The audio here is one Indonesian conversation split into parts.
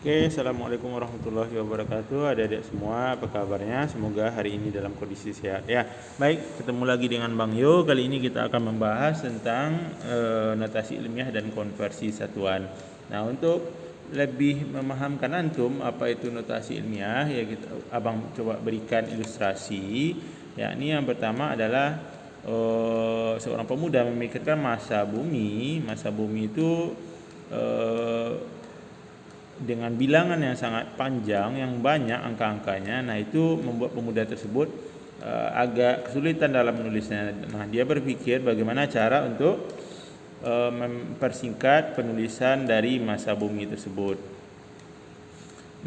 Oke, Assalamualaikum warahmatullahi wabarakatuh. Adik-adik semua, apa kabarnya? Semoga hari ini dalam kondisi sehat ya. Baik, ketemu lagi dengan Bang Yo. Kali ini kita akan membahas tentang notasi ilmiah dan konversi satuan. Nah, untuk lebih memahamkan antum apa itu notasi ilmiah, ya Abang coba berikan ilustrasi. Yakni yang pertama adalah seorang pemuda memikirkan masa bumi. Masa bumi itu dengan bilangan yang sangat panjang, yang banyak angka-angkanya. Nah, itu membuat pemuda tersebut agak kesulitan dalam menulisnya. Nah, dia berpikir bagaimana cara untuk mempersingkat penulisan dari masa bumi tersebut.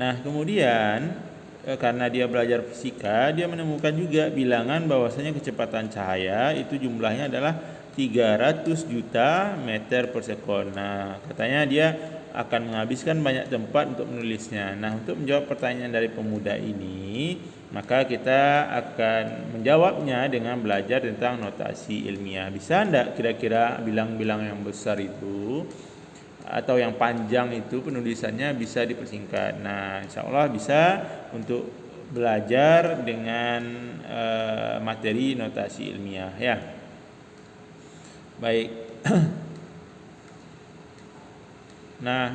Nah, kemudian karena dia belajar fisika, dia menemukan juga bilangan bahwasanya kecepatan cahaya itu jumlahnya adalah 300 juta meter per sekon. Nah, katanya dia akan menghabiskan banyak tempat untuk menulisnya. Nah, untuk menjawab pertanyaan dari pemuda ini, maka kita akan menjawabnya dengan belajar tentang notasi ilmiah. Bisa enggak kira-kira bilang-bilang yang besar itu atau yang panjang itu penulisannya bisa dipersingkat? Nah, insya Allah bisa untuk belajar dengan materi notasi ilmiah ya. Baik. Nah,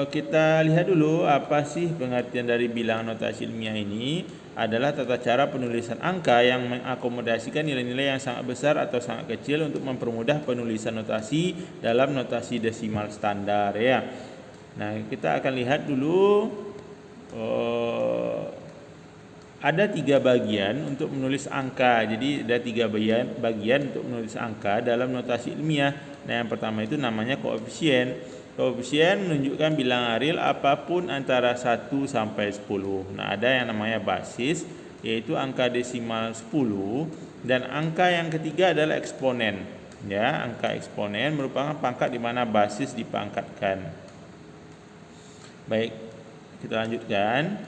kita lihat dulu apa sih pengertian dari bilangan notasi ilmiah ini. Adalah tata cara penulisan angka yang mengakomodasikan nilai-nilai yang sangat besar atau sangat kecil untuk mempermudah penulisan notasi dalam notasi desimal standar ya. Nah, kita akan lihat dulu ada 3 bagian untuk menulis angka. Jadi ada 3 bagian untuk menulis angka dalam notasi ilmiah. Nah, yang pertama itu namanya koefisien. Koefisien menunjukkan bilangan real apapun antara 1 sampai 10. Nah, ada yang namanya basis, yaitu angka desimal 10, dan angka yang ketiga adalah eksponen. Ya, angka eksponen merupakan pangkat di mana basis dipangkatkan. Baik, kita lanjutkan.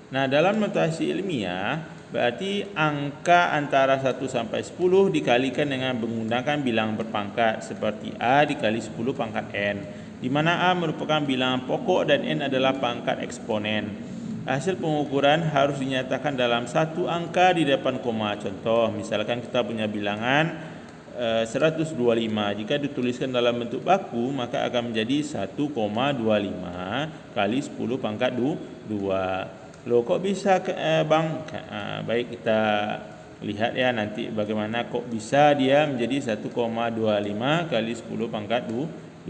Nah, dalam notasi ilmiah berarti angka antara 1 sampai 10 dikalikan dengan menggunakan bilangan berpangkat seperti A dikali 10 pangkat N, di mana A merupakan bilangan pokok dan N adalah pangkat eksponen. Hasil pengukuran harus dinyatakan dalam satu angka di depan koma. Contoh, misalkan kita punya bilangan 125. Jika dituliskan dalam bentuk baku, maka akan menjadi 1,25 kali 10 pangkat 2. Loh, kok bisa Bang? Baik, kita lihat ya nanti bagaimana kok bisa dia menjadi 1,25 kali 10 pangkat 2.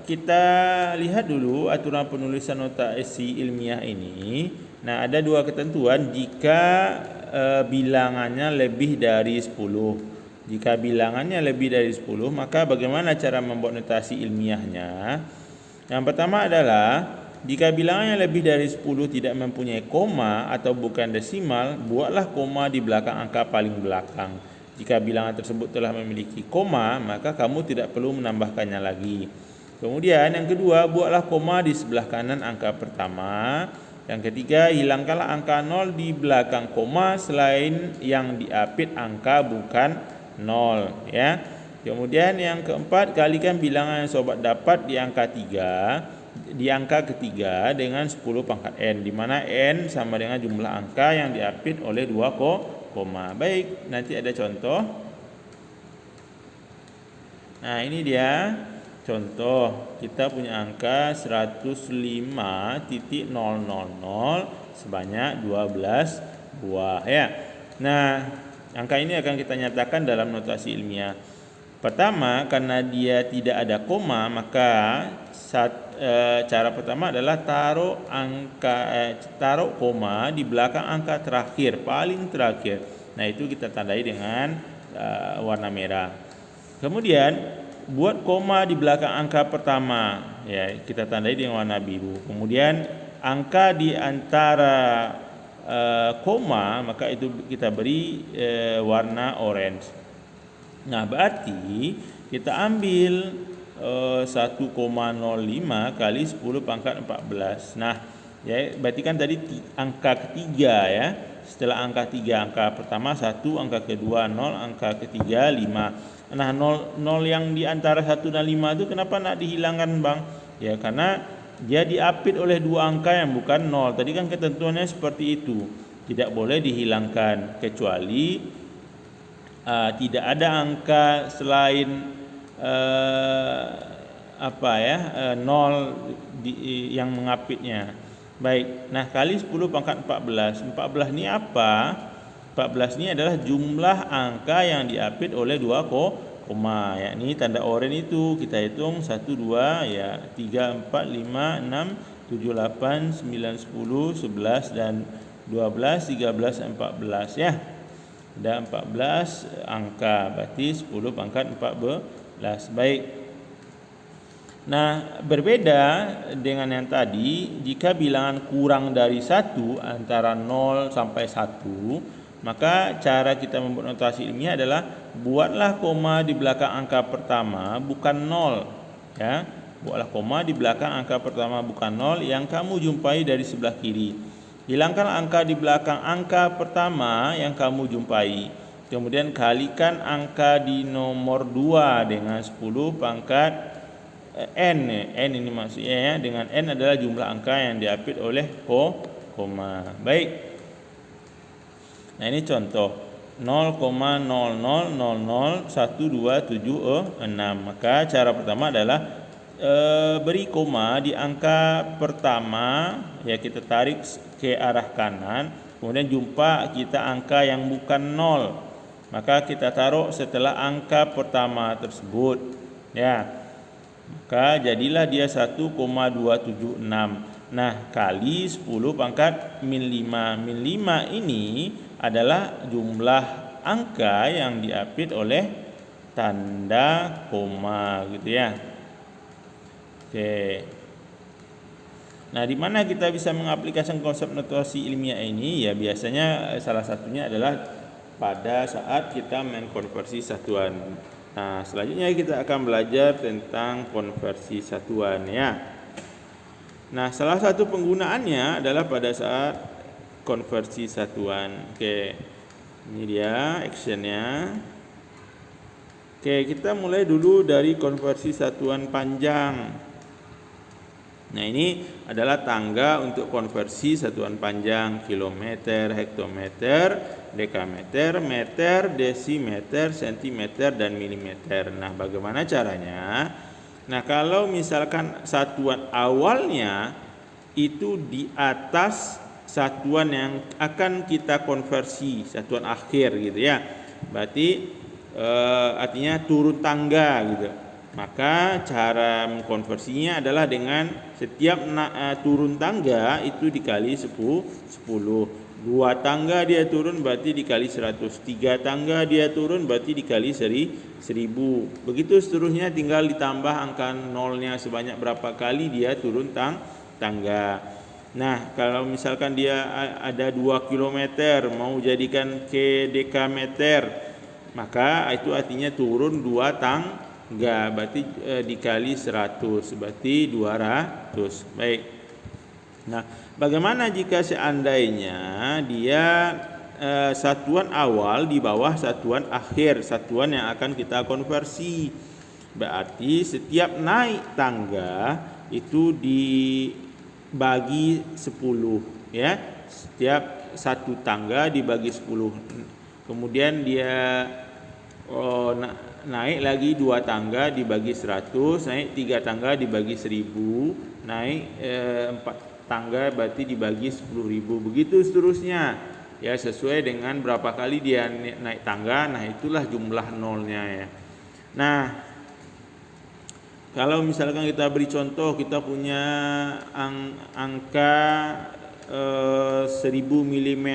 Kita lihat dulu aturan penulisan notasi ilmiah ini. Nah, ada 2 ketentuan jika bilangannya lebih dari 10. Jika bilangannya lebih dari 10, maka bagaimana cara membuat notasi ilmiahnya? Yang pertama adalah jika bilangannya lebih dari 10 tidak mempunyai koma atau bukan desimal, buatlah koma di belakang angka paling belakang. Jika bilangan tersebut telah memiliki koma, maka kamu tidak perlu menambahkannya lagi. Kemudian yang kedua, buatlah koma di sebelah kanan angka pertama. Yang ketiga, hilangkanlah angka 0 di belakang koma selain yang diapit angka bukan 0 ya. Kemudian yang keempat, kalikan bilangan yang sobat dapat di angka ketiga dengan 10 pangkat N, di mana N sama dengan jumlah angka yang diapit oleh 2 koma. Baik, nanti ada contoh. Nah, ini dia contoh. Kita punya angka 105.000 sebanyak 12 buah ya. Nah, angka ini akan kita nyatakan dalam notasi ilmiah. Pertama, karena dia tidak ada koma, maka cara pertama adalah taruh koma di belakang angka terakhir, paling terakhir. Nah, itu kita tandai dengan warna merah. Kemudian buat koma di belakang angka pertama, ya, kita tandai dengan warna biru. Kemudian angka di antara koma, maka itu kita beri warna orange. Nah, berarti kita ambil 1,05 kali 10 pangkat 14. Nah, ya, berarti kan tadi angka ketiga ya. setelah angka 3, angka pertama 1, angka kedua 0, angka ketiga 5. Nah, 0 yang di antara 1 dan 5 itu kenapa nak dihilangkan, Bang? Ya, karena dia diapit oleh dua angka yang bukan 0. Tadi kan ketentuannya seperti itu. Tidak boleh dihilangkan kecuali tidak ada angka selain 0 yang mengapitnya. Baik. Nah, kali 10 pangkat 14. 14 ini apa? 14 ini adalah jumlah angka yang diapit oleh dua koma, yakni tanda oranye itu kita hitung 1 2 ya 3 4 5 6 7 8 9 10 11 dan 12 13 14 ya. Ada 14 angka, berarti 10 pangkat 14. Baik. Nah, berbeda dengan yang tadi, jika bilangan kurang dari 1 antara 0 sampai 1, maka cara kita membuat notasi ilmiah adalah buatlah koma di belakang angka pertama bukan 0 ya. Buatlah koma di belakang angka pertama bukan 0 yang kamu jumpai dari sebelah kiri. Hilangkan angka di belakang angka pertama yang kamu jumpai. Kemudian kalikan angka di nomor 2 dengan 10 pangkat n. N ini maksudnya ya, dengan n adalah jumlah angka yang diapit oleh koma. Baik. Nah, ini contoh 0,00001276. Maka cara pertama adalah beri koma di angka pertama, ya kita tarik ke arah kanan, kemudian jumpa kita angka yang bukan 0, maka kita taruh setelah angka pertama tersebut ya, maka jadilah dia 1,276. Nah, kali 10 pangkat min 5. Min 5 ini adalah jumlah angka yang diapit oleh tanda koma gitu ya. Oke. Nah, di mana kita bisa mengaplikasikan konsep notasi ilmiah ini? Ya, biasanya salah satunya adalah pada saat kita mengkonversi satuan. Nah, selanjutnya kita akan belajar tentang konversi satuan ya. Nah, salah satu penggunaannya adalah pada saat konversi satuan. Oke. Ini dia actionnya. Oke, kita mulai dulu dari konversi satuan panjang. Nah, ini adalah tangga untuk konversi satuan panjang: kilometer, hektometer, dekameter, meter, desimeter, sentimeter, dan milimeter. Nah, bagaimana caranya? Nah, kalau misalkan satuan awalnya itu di atas satuan yang akan kita konversi, satuan akhir gitu ya. Berarti artinya turun tangga gitu. Maka cara mengkonversinya adalah dengan setiap turun tangga itu dikali 10. 2 tangga dia turun berarti dikali 100. 3 tangga dia turun berarti dikali 1000. Begitu seterusnya, tinggal ditambah angka nolnya sebanyak berapa kali dia turun tangga. Nah, kalau misalkan dia ada 2 km mau jadikan ke dekameter, maka itu artinya turun 2 tangga, berarti dikali 100 berarti 200. Baik. Nah, bagaimana jika seandainya dia satuan awal di bawah satuan akhir, satuan yang akan kita konversi? Berarti setiap naik tangga itu dibagi 10 ya. Setiap satu tangga dibagi 10. Kemudian dia naik lagi 2 tangga dibagi 100, naik 3 tangga dibagi 1000, naik 4 tangga berarti dibagi 10.000. Begitu seterusnya ya, sesuai dengan berapa kali dia naik tangga. Nah, itulah jumlah nolnya ya. Nah, kalau misalkan kita beri contoh, kita punya angka 1000 mm,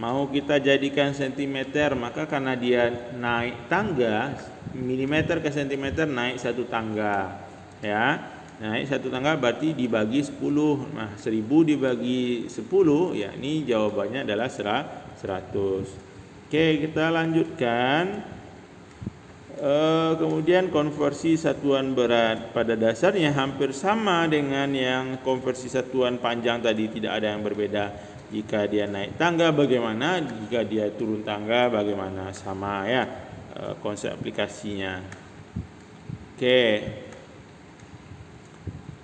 mau kita jadikan sentimeter, maka karena dia naik tangga, milimeter ke sentimeter naik 1 tangga ya. Naik 1 tangga berarti dibagi 10. Nah, 1000 dibagi 10 ya, ini jawabannya adalah 100. Oke, kita lanjutkan. Kemudian konversi satuan berat, pada dasarnya hampir sama dengan yang konversi satuan panjang tadi, tidak ada yang berbeda. Jika dia naik tangga bagaimana, jika dia turun tangga bagaimana, sama ya konsep aplikasinya. Oke.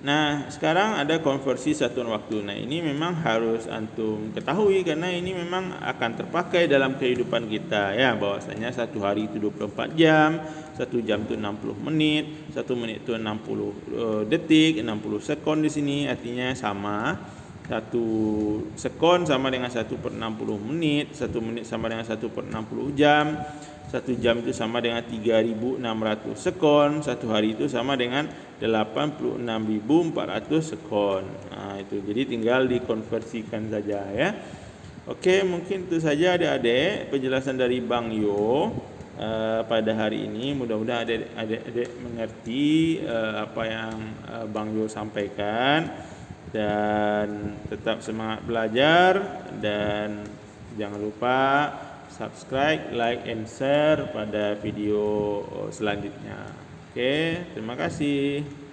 Nah, sekarang ada konversi satuan waktu. Nah, ini memang harus antum ketahui karena ini memang akan terpakai dalam kehidupan kita ya, bahwasanya satu hari itu 24 jam, 1 jam itu 60 menit, 1 menit itu 60 detik, 60 sekon di sini artinya sama. 1 sekon sama dengan 1/60 menit, 1 menit sama dengan 1/60 jam, 1 jam itu sama dengan 3.600 sekon, 1 hari itu sama dengan 86.400 sekon. Nah, itu jadi tinggal dikonversikan saja ya. Oke, mungkin itu saja adik-adik penjelasan dari Bang Yo pada hari ini. Mudah-mudahan adik-adik mengerti apa yang Bang Yo sampaikan, dan tetap semangat belajar, dan jangan lupa subscribe, like, and share pada video selanjutnya. Oke, terima kasih.